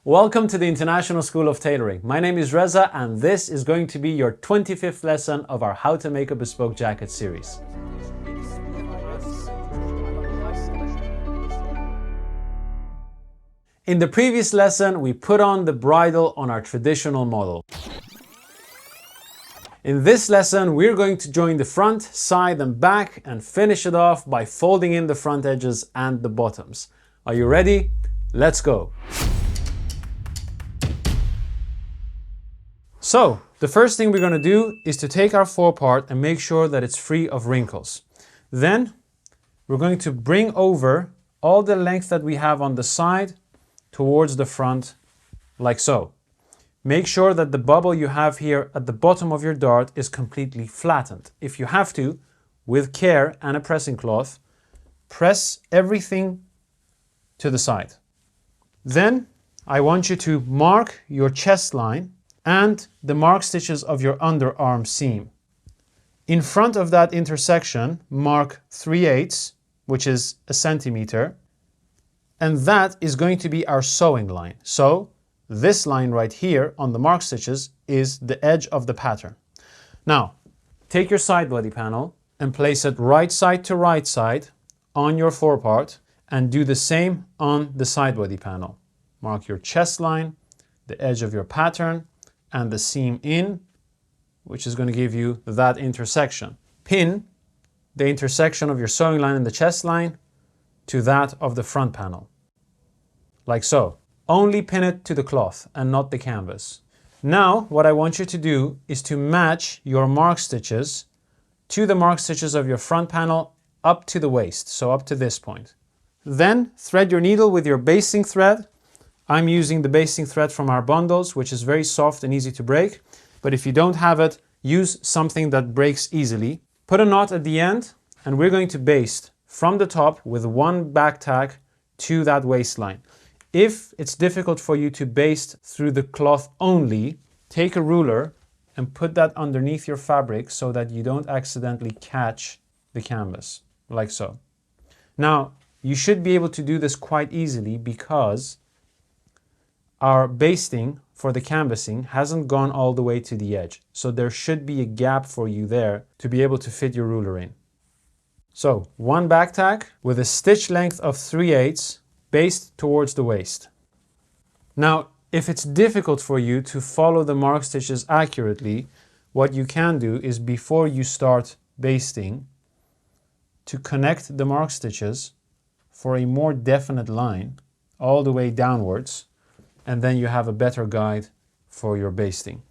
Welcome to the International School of Tailoring. My name is Reza and this is going to be your 25th lesson of our How to Make a Bespoke Jacket series. In the previous lesson, we put on the bridle on our traditional model. In this lesson, we're going to join the front, side and back and finish it off by folding in the front edges and the bottoms. Are you ready? Let's go! So, the first thing we're going to do is to take our forepart and make sure that it's free of wrinkles. Then, we're going to bring over all the length that we have on the side towards the front, like so. Make sure that the bubble you have here at the bottom of your dart is completely flattened. If you have to, with care and a pressing cloth, press everything to the side. Then, I want you to mark your chest line and the mark stitches of your underarm seam. In front of that intersection, mark 3/8, which is a centimeter, and that is going to be our sewing line. So this line right here on the mark stitches is the edge of the pattern. Now, take your side body panel and place it right side to right side on your forepart and do the same on the side body panel. Mark your chest line, the edge of your pattern, and the seam in, which is going to give you that intersection. Pin the intersection of your sewing line and the chest line to that of the front panel, like so. Only pin it to the cloth and not the canvas. Now, what I want you to do is to match your mark stitches to the mark stitches of your front panel up to the waist, so up to this point. Then thread your needle with your basting thread. I'm using the basting thread from our bundles, which is very soft and easy to break. But if you don't have it, use something that breaks easily. Put a knot at the end, and we're going to baste from the top with one back tack to that waistline. If it's difficult for you to baste through the cloth only, take a ruler and put that underneath your fabric so that you don't accidentally catch the canvas, like so. Now, you should be able to do this quite easily because our basting for the canvassing hasn't gone all the way to the edge. So there should be a gap for you there to be able to fit your ruler in. So one back tack with a stitch length of 3/8, baste towards the waist. Now, if it's difficult for you to follow the mark stitches accurately, what you can do is before you start basting, to connect the mark stitches for a more definite line all the way downwards, and then you have a better guide for your basting.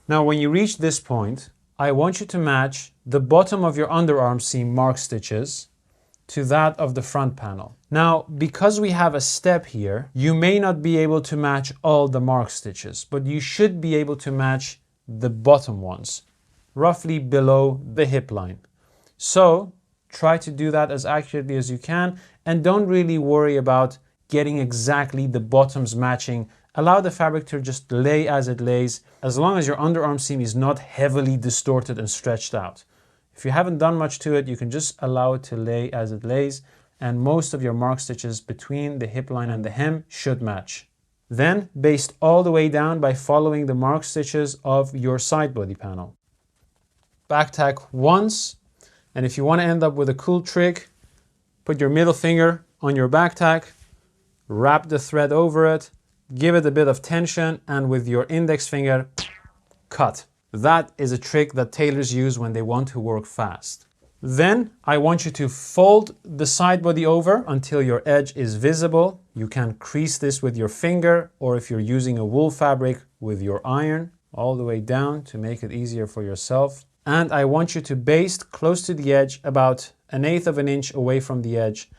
Now, when you reach this point, I want you to match the bottom of your underarm seam mark stitches to that of the front panel. Now, because we have a step here, you may not be able to match all the mark stitches, but you should be able to match the bottom ones, roughly below the hip line. So, try to do that as accurately as you can, and don't really worry about getting exactly the bottoms matching. Allow the fabric to just lay as it lays, as long as your underarm seam is not heavily distorted and stretched out. If you haven't done much to it, you can just allow it to lay as it lays, and most of your mark stitches between the hip line and the hem should match. Then baste all the way down by following the mark stitches of your side body panel. Back tack once, and if you want to end up with a cool trick, put your middle finger on your back tack, wrap the thread over it, give it a bit of tension, and with your index finger, cut. That is a trick that tailors use when they want to work fast. Then I want you to fold the side body over until your edge is visible. You can crease this with your finger, or if you're using a wool fabric, with your iron, all the way down to make it easier for yourself. And I want you to baste close to the edge, about 1/8 of an inch away from the edge,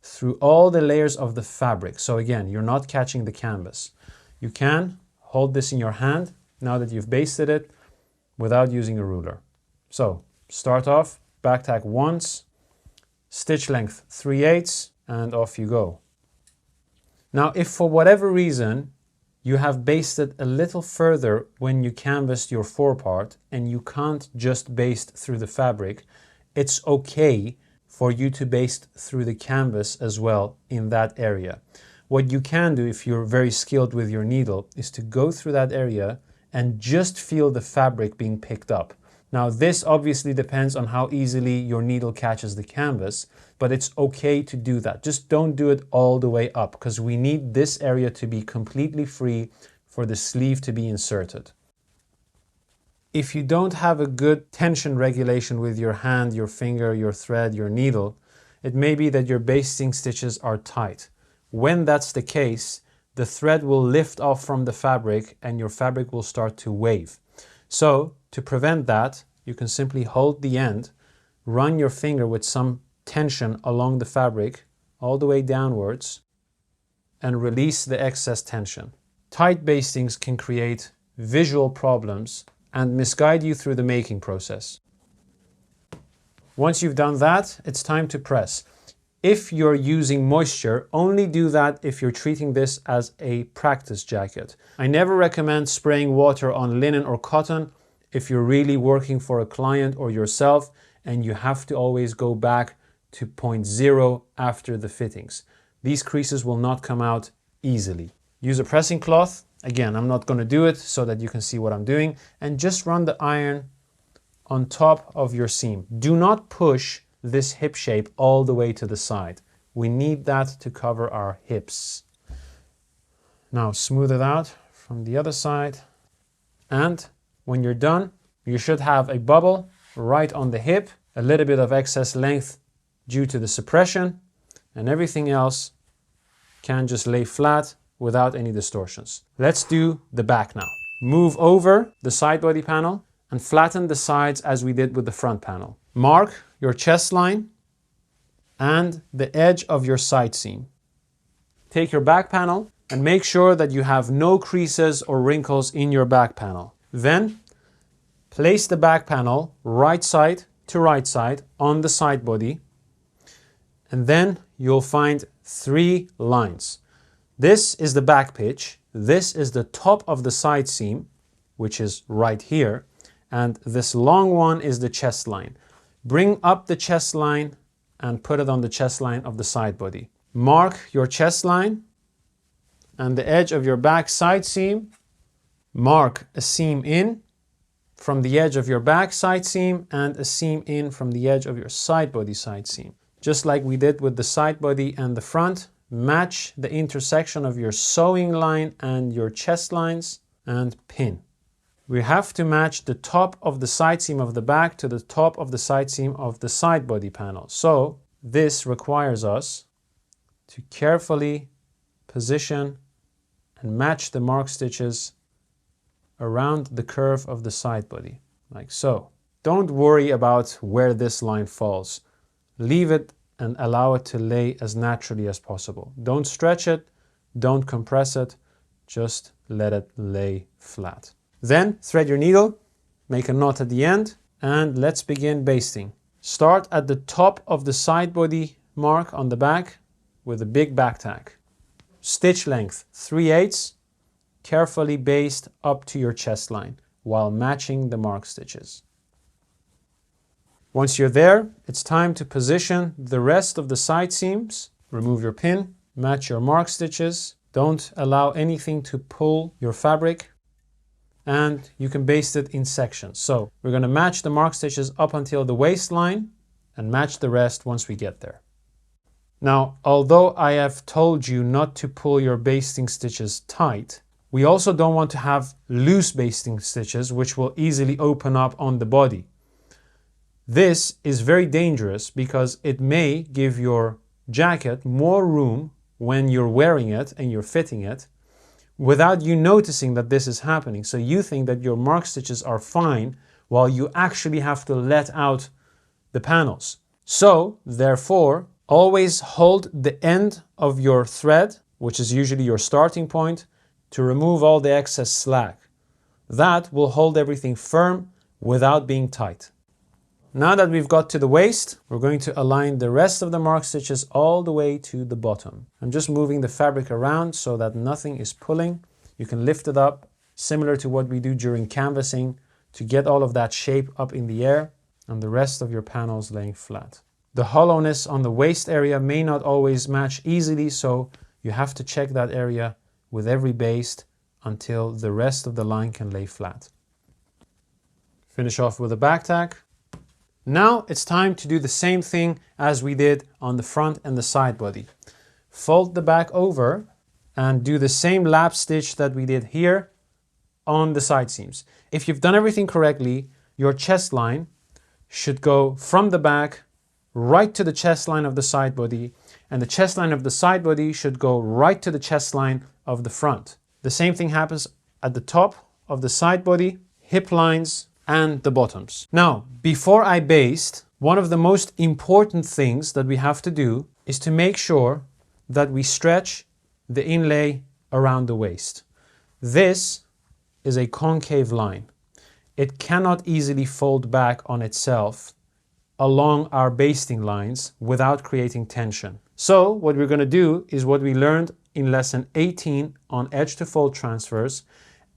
through all the layers of the fabric. So again, you're not catching the canvas. You can hold this in your hand now that you've basted it without using a ruler. So start off, back tack once, stitch length 3/8, and off you go. Now, if for whatever reason you have basted a little further when you canvassed your forepart and you can't just baste through the fabric, it's okay for you to baste through the canvas as well in that area. What you can do if you're very skilled with your needle is to go through that area and just feel the fabric being picked up. Now this obviously depends on how easily your needle catches the canvas, but it's okay to do that. Just don't do it all the way up because we need this area to be completely free for the sleeve to be inserted. If you don't have a good tension regulation with your hand, your finger, your thread, your needle, it may be that your basting stitches are tight. When that's the case, the thread will lift off from the fabric and your fabric will start to wave. So to prevent that, you can simply hold the end, run your finger with some tension along the fabric all the way downwards and release the excess tension. Tight bastings can create visual problems and misguide you through the making process. Once you've done that, it's time to press. If you're using moisture, only do that if you're treating this as a practice jacket. I never recommend spraying water on linen or cotton if you're really working for a client or yourself and you have to always go back to point zero after the fittings. These creases will not come out easily. Use a pressing cloth. Again, I'm not going to do it so that you can see what I'm doing, and just run the iron on top of your seam. Do not push this hip shape all the way to the side. We need that to cover our hips. Now smooth it out from the other side, and when you're done, you should have a bubble right on the hip, a little bit of excess length due to the suppression, and everything else can just lay flat without any distortions. Let's do the back now. Move over the side body panel and flatten the sides as we did with the front panel. Mark your chest line and the edge of your side seam. Take your back panel and make sure that you have no creases or wrinkles in your back panel. Then place the back panel right side to right side on the side body, and then you'll find 3 lines. This is the back pitch, this is the top of the side seam, which is right here, and this long one is the chest line. Bring up the chest line and put it on the chest line of the side body. Mark your chest line and the edge of your back side seam. Mark a seam in from the edge of your back side seam and a seam in from the edge of your side body side seam. Just like we did with the side body and the front, match the intersection of your sewing line and your chest lines and pin. We have to match the top of the side seam of the back to the top of the side seam of the side body panel. So this requires us to carefully position and match the mark stitches around the curve of the side body, like so. Don't worry about where this line falls. Leave it and allow it to lay as naturally as possible. Don't stretch it, don't compress it, just let it lay flat. Then thread your needle, make a knot at the end, and let's begin basting. Start at the top of the side body mark on the back with a big back tack. Stitch length 3/8, carefully baste up to your chest line while matching the mark stitches. Once you're there, it's time to position the rest of the side seams. Remove your pin, match your mark stitches. Don't allow anything to pull your fabric, and you can baste it in sections. So we're going to match the mark stitches up until the waistline and match the rest once we get there. Now, although I have told you not to pull your basting stitches tight, we also don't want to have loose basting stitches which will easily open up on the body. This is very dangerous because it may give your jacket more room when you're wearing it and you're fitting it without you noticing that this is happening. So you think that your mark stitches are fine while you actually have to let out the panels. So therefore, always hold the end of your thread, which is usually your starting point, to remove all the excess slack. That will hold everything firm without being tight. Now that we've got to the waist, we're going to align the rest of the mark stitches all the way to the bottom. I'm just moving the fabric around so that nothing is pulling. You can lift it up, similar to what we do during canvassing, to get all of that shape up in the air and the rest of your panels laying flat. The hollowness on the waist area may not always match easily, so You have to check that area with every baste until the rest of the line can lay flat. Finish off with a back tack. Now it's time to do the same thing as we did on the front and the side body. Fold the back over and do the same lap stitch that we did here on the side seams. If you've done everything correctly, your chest line should go from the back right to the chest line of the side body, and the chest line of the side body should go right to the chest line of the front. The same thing happens at the top of the side body, hip lines, and the bottoms. Now, before I baste, one of the most important things that we have to do is to make sure that we stretch the inlay around the waist. This is a concave line. It cannot easily fold back on itself along our basting lines without creating tension. So what we're going to do is what we learned in lesson 18 on edge to fold transfers,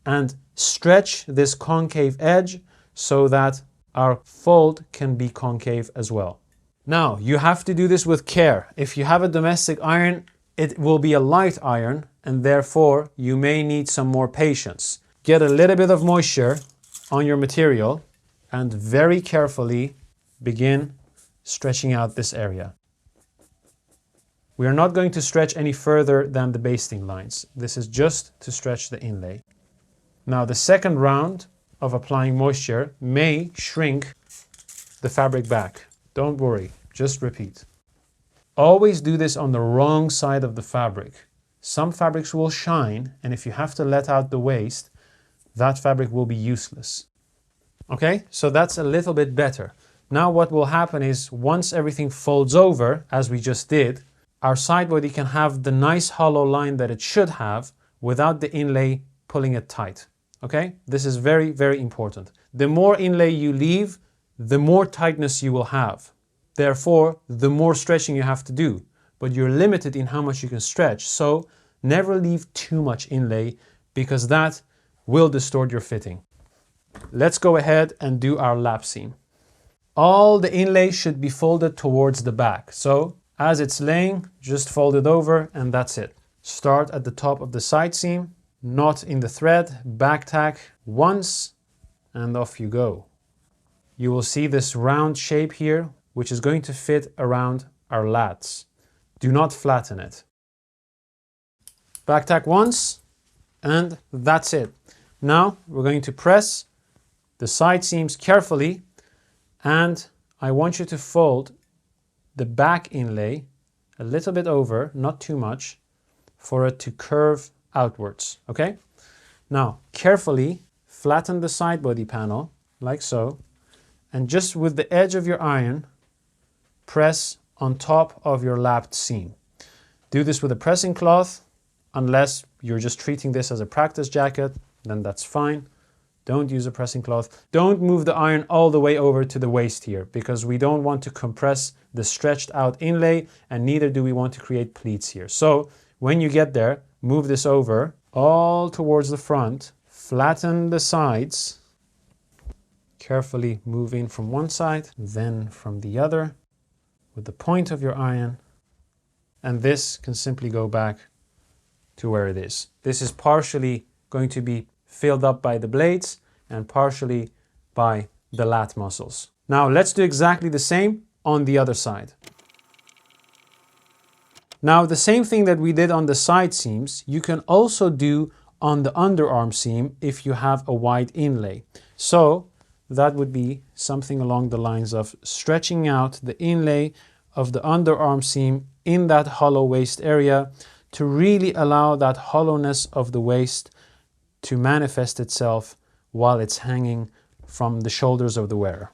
and stretch this concave edge so that our fold can be concave as well. Now, you have to do this with care. If you have a domestic iron, it will be a light iron, and therefore you may need some more patience. Get a little bit of moisture on your material and very carefully begin stretching out this area. We are not going to stretch any further than the basting lines. This is just to stretch the inlay. Now, the second round of applying moisture may shrink the fabric back. Don't worry, just repeat. Always do this on the wrong side of the fabric. Some fabrics will shine, and if you have to let out the waste, that fabric will be useless. Okay, so that's a little bit better. Now what will happen is once everything folds over, as we just did, our side body can have the nice hollow line that it should have without the inlay pulling it tight. Okay, this is very, very important. The more inlay you leave, the more tightness you will have. Therefore, the more stretching you have to do, but you're limited in how much you can stretch. So never leave too much inlay because that will distort your fitting. Let's go ahead and do our lap seam. All the inlay should be folded towards the back. So as it's laying, just fold it over and that's it. Start at the top of the side seam, knot in the thread, back tack once, and off you go. You will see this round shape here, which is going to fit around our lats. Do not flatten it. Back tack once, and that's it. Now we're going to press the side seams carefully, and I want you to fold the back inlay a little bit over, not too much, for it to curve outwards, okay? Now, carefully flatten the side body panel, like so, and just with the edge of your iron, press on top of your lapped seam. Do this with a pressing cloth, unless you're just treating this as a practice jacket, then that's fine. Don't use a pressing cloth. Don't move the iron all the way over to the waist here, because we don't want to compress the stretched out inlay, and neither do we want to create pleats here. So when you get there, move this over all towards the front, flatten the sides, carefully move in from one side, then from the other with the point of your iron, and this can simply go back to where it is. This is partially going to be filled up by the blades and partially by the lat muscles. Now let's do exactly the same on the other side. Now the same thing that we did on the side seams, you can also do on the underarm seam if you have a wide inlay. So that would be something along the lines of stretching out the inlay of the underarm seam in that hollow waist area to really allow that hollowness of the waist to manifest itself while it's hanging from the shoulders of the wearer.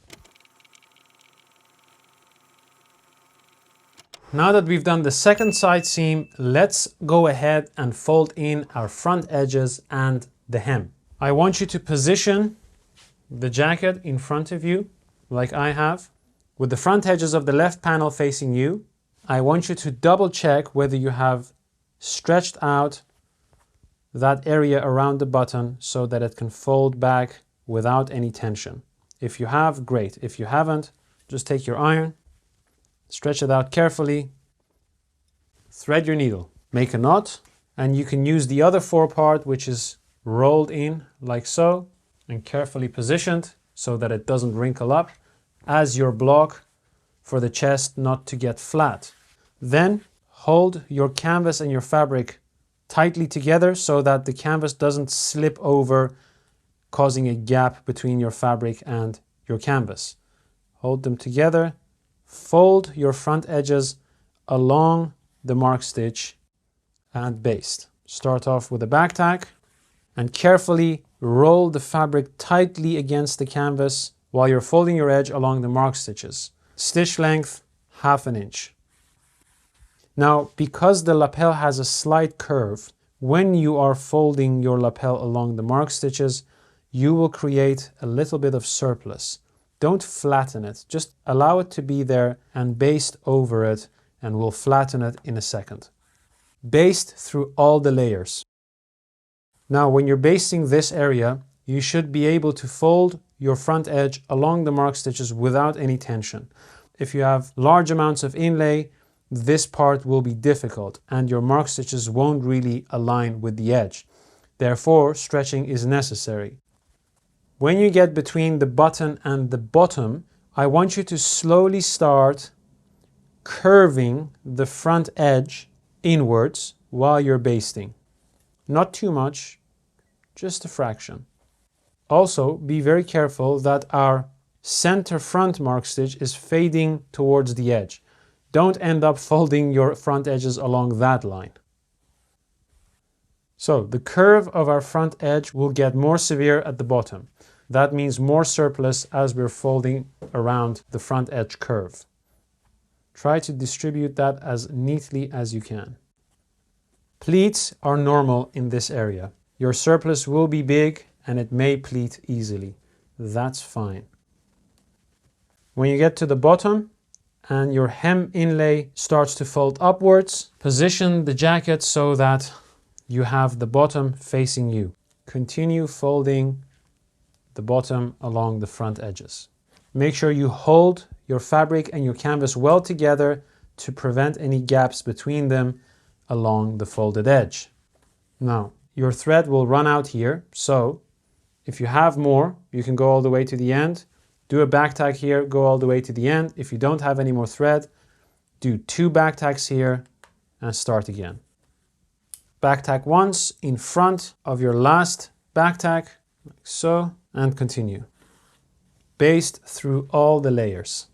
Now that we've done the second side seam, let's go ahead and fold in our front edges and the hem. I want you to position the jacket in front of you, like I have, with the front edges of the left panel facing you. I want you to double check whether you have stretched out that area around the button so that it can fold back without any tension. If you have, great. If you haven't, just take your iron, stretch it out carefully, thread your needle. make a knot, and you can use the other forepart, which is rolled in like so and carefully positioned so that it doesn't wrinkle up, as your block for the chest not to get flat. Then hold your canvas and your fabric tightly together so that the canvas doesn't slip over, causing a gap between your fabric and your canvas. Hold them together, fold your front edges along the mark stitch and baste. Start off with a back tack and carefully roll the fabric tightly against the canvas while you're folding your edge along the mark stitches. Stitch length, 1/2 inch. Now, because the lapel has a slight curve, when you are folding your lapel along the mark stitches, you will create a little bit of surplus. Don't flatten it, just allow it to be there and baste over it, and we'll flatten it in a second. Baste through all the layers. Now, when you're basting this area, you should be able to fold your front edge along the mark stitches without any tension. If you have large amounts of inlay, this part will be difficult and your mark stitches won't really align with the edge. Therefore, stretching is necessary. When you get between the button and the bottom, I want you to slowly start curving the front edge inwards while you're basting. Not too much, just a fraction. Also, be very careful that our center front mark stitch is fading towards the edge. Don't end up folding your front edges along that line. So the curve of our front edge will get more severe at the bottom. That means more surplus as we're folding around the front edge curve. Try to distribute that as neatly as you can. Pleats are normal in this area. Your surplus will be big and it may pleat easily. That's fine. When you get to the bottom and your hem inlay starts to fold upwards, position the jacket so that you have the bottom facing you. Continue folding the bottom along the front edges. Make sure you hold your fabric and your canvas well together to prevent any gaps between them along the folded edge. Now, your thread will run out here, so if you have more, you can go all the way to the end. Do a back tack here, go all the way to the end. If you don't have any more thread, do 2 back tacks here and start again. Back tack once in front of your last back tack, like so, and continue. Baste through all the layers.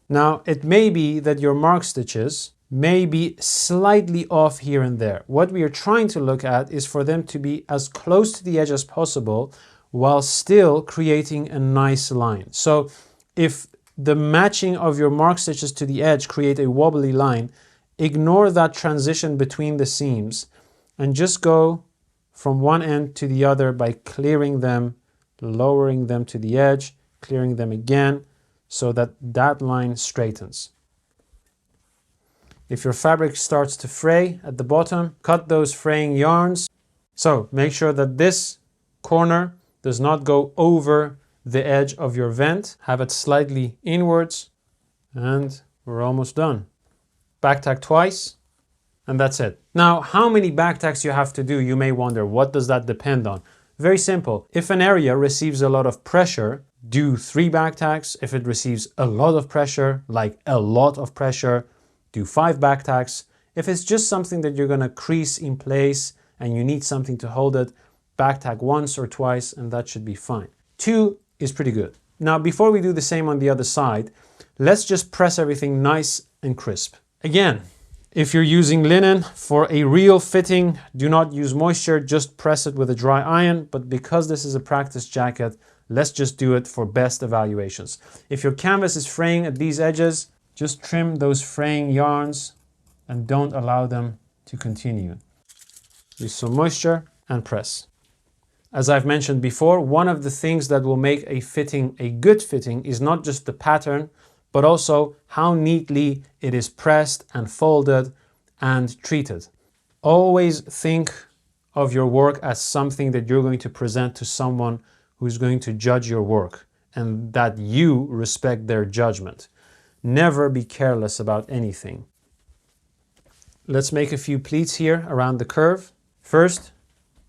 Now, it may be that your mark stitches may be slightly off here and there. What we are trying to look at is for them to be as close to the edge as possible while still creating a nice line. So if the matching of your mark stitches to the edge create a wobbly line, ignore that transition between the seams and just go from one end to the other by clearing them, lowering them to the edge, clearing them again so that that line straightens. If your fabric starts to fray at the bottom, cut those fraying yarns. So make sure that this corner does not go over the edge of your vent. Have it slightly inwards and we're almost done. Back tack twice and that's it. Now, how many back tacks you have to do, you may wonder, what does that depend on? Very simple. If an area receives a lot of pressure, do 3 back tacks. If it receives a lot of pressure, like a lot of pressure, do 5 back tacks. If it's just something that you're going to crease in place and you need something to hold it, back tack once or twice and that should be fine. 2 is pretty good. Now, before we do the same on the other side, let's just press everything nice and crisp. Again, if you're using linen for a real fitting, do not use moisture, just press it with a dry iron. But because this is a practice jacket, let's just do it for best evaluations. If your canvas is fraying at these edges, just trim those fraying yarns and don't allow them to continue. Use some moisture and press. As I've mentioned before, one of the things that will make a fitting a good fitting is not just the pattern, but also how neatly it is pressed and folded and treated. Always think of your work as something that you're going to present to someone who's going to judge your work and that you respect their judgment. Never be careless about anything. Let's make a few pleats here around the curve. First,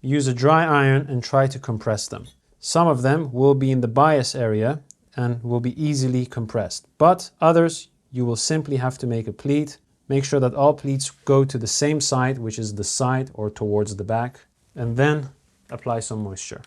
use a dry iron and try to compress them. Some of them will be in the bias area and will be easily compressed, but others you will simply have to make a pleat. Make sure that all pleats go to the same side, which is the side or towards the back, and then apply some moisture.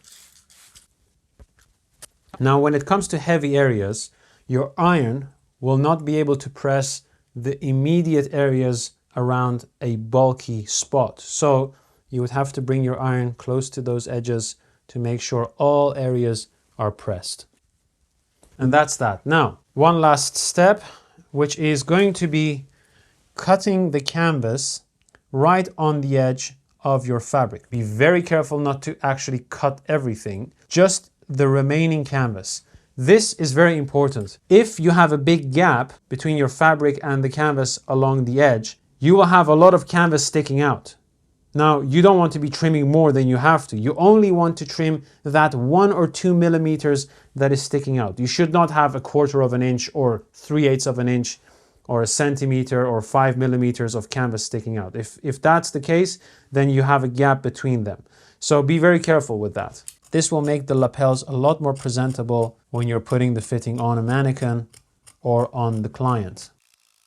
Now, when it comes to heavy areas, your iron will not be able to press the immediate areas around a bulky spot. So you would have to bring your iron close to those edges to make sure all areas are pressed. And that's that. Now, one last step, which is going to be cutting the canvas right on the edge of your fabric. Be very careful not to actually cut everything, just the remaining canvas. This is very important. If you have a big gap between your fabric and the canvas along the edge, you will have a lot of canvas sticking out. Now, you don't want to be trimming more than you have to. You only want to trim that 1 or 2 millimeters that is sticking out. You should not have 1/4 of an inch or 3/8 of an inch or 1 centimeter or 5 millimeters of canvas sticking out. If that's the case, then you have a gap between them. So be very careful with that. This will make the lapels a lot more presentable when you're putting the fitting on a mannequin or on the client.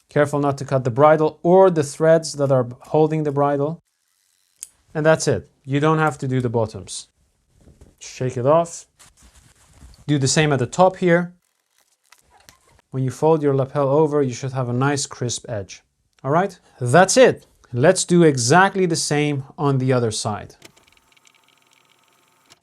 Careful not to cut the bridle or the threads that are holding the bridle. And that's it. You don't have to do the bottoms. Shake it off. Do the same at the top here. When you fold your lapel over, you should have a nice crisp edge. All right, that's it. Let's do exactly the same on the other side.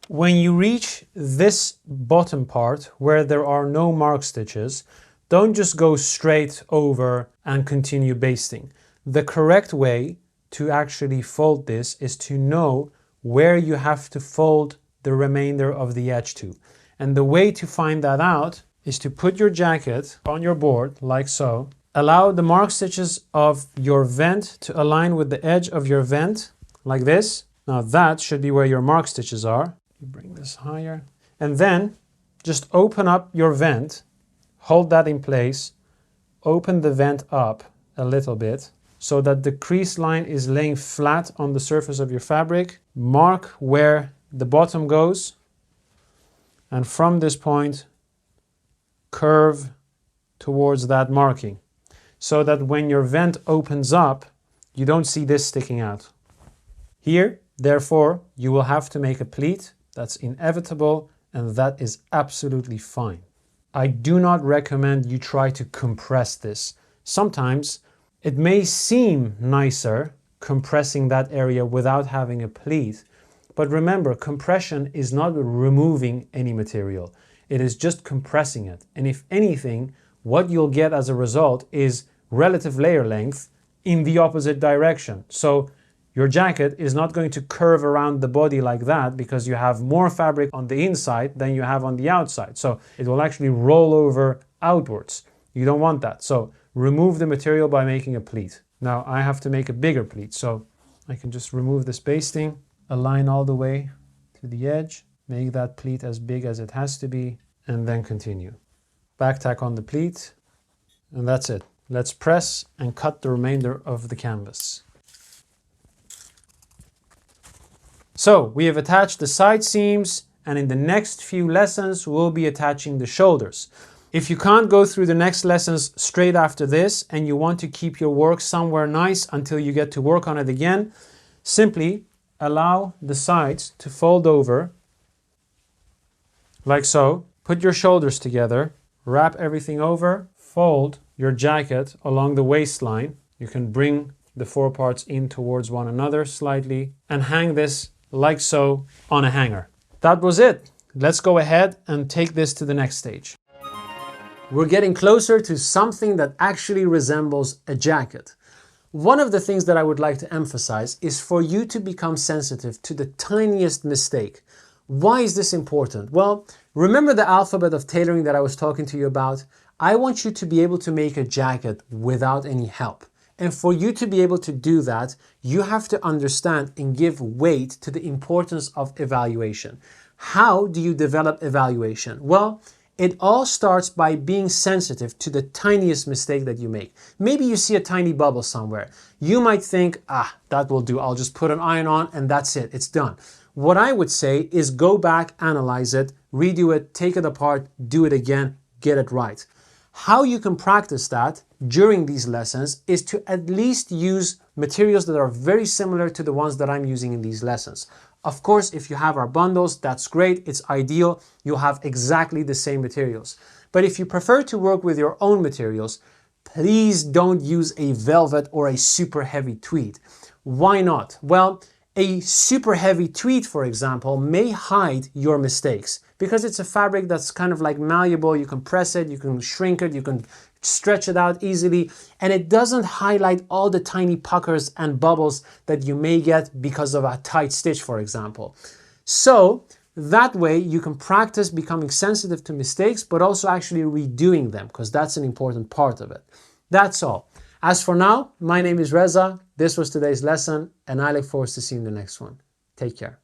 When you reach this bottom part where there are no mark stitches, don't just go straight over and continue basting. The correct way to actually fold this is to know where you have to fold the remainder of the edge to. And the way to find that out is to put your jacket on your board like so. Allow the mark stitches of your vent to align with the edge of your vent like this. Now that should be where your mark stitches are. You bring this higher and then just open up your vent, hold that in place, open the vent up a little bit so that the crease line is laying flat on the surface of your fabric. Mark where the bottom goes, and from this point curve towards that marking so that when your vent opens up, you don't see this sticking out. Here, therefore, you will have to make a pleat. That's inevitable, and that is absolutely fine. I do not recommend you try to compress this. Sometimes it may seem nicer compressing that area without having a pleat, but remember, compression is not removing any material. It is just compressing it. And if anything, what you'll get as a result is relative layer length in the opposite direction. So your jacket is not going to curve around the body like that because you have more fabric on the inside than you have on the outside. So it will actually roll over outwards. You don't want that. So remove the material by making a pleat. Now I have to make a bigger pleat, so I can just remove this basting, align all the way to the edge, make that pleat as big as it has to be, and then continue. Back tack on the pleat, and that's it. Let's press and cut the remainder of the canvas. So we have attached the side seams, and in the next few lessons we'll be attaching the shoulders. If you can't go through the next lessons straight after this and you want to keep your work somewhere nice until you get to work on it again, simply allow the sides to fold over like so. Put your shoulders together, wrap everything over, fold your jacket along the waistline. You can bring the four parts in towards one another slightly and hang this like so on a hanger. That was it. Let's go ahead and take this to the next stage. We're getting closer to something that actually resembles a jacket. One of the things that I would like to emphasize is for you to become sensitive to the tiniest mistake. Why is this important? Well, remember the alphabet of tailoring that I was talking to you about? I want you to be able to make a jacket without any help. And for you to be able to do that, you have to understand and give weight to the importance of evaluation. How do you develop evaluation? Well, It all starts by being sensitive to the tiniest mistake that you make. Maybe you see a tiny bubble somewhere. You might think, that will do. I'll just put an iron on and that's it. It's done. What I would say is go back, analyze it, redo it, take it apart, do it again, get it right. How you can practice that during these lessons is to at least use materials that are very similar to the ones that I'm using in these lessons. Of course, if you have our bundles, that's great, it's ideal, you'll have exactly the same materials. But if you prefer to work with your own materials, please don't use a velvet or a super heavy tweed. Why not? Well, a super heavy tweed, for example, may hide your mistakes because it's a fabric that's kind of like malleable. You can press it, you can shrink it, you can stretch it out easily, and it doesn't highlight all the tiny puckers and bubbles that you may get because of a tight stitch, for example. So that way you can practice becoming sensitive to mistakes, but also actually redoing them, because that's an important part of it. That's all. As for now, my name is Reza. This was today's lesson, and I look forward to seeing the next one. Take care.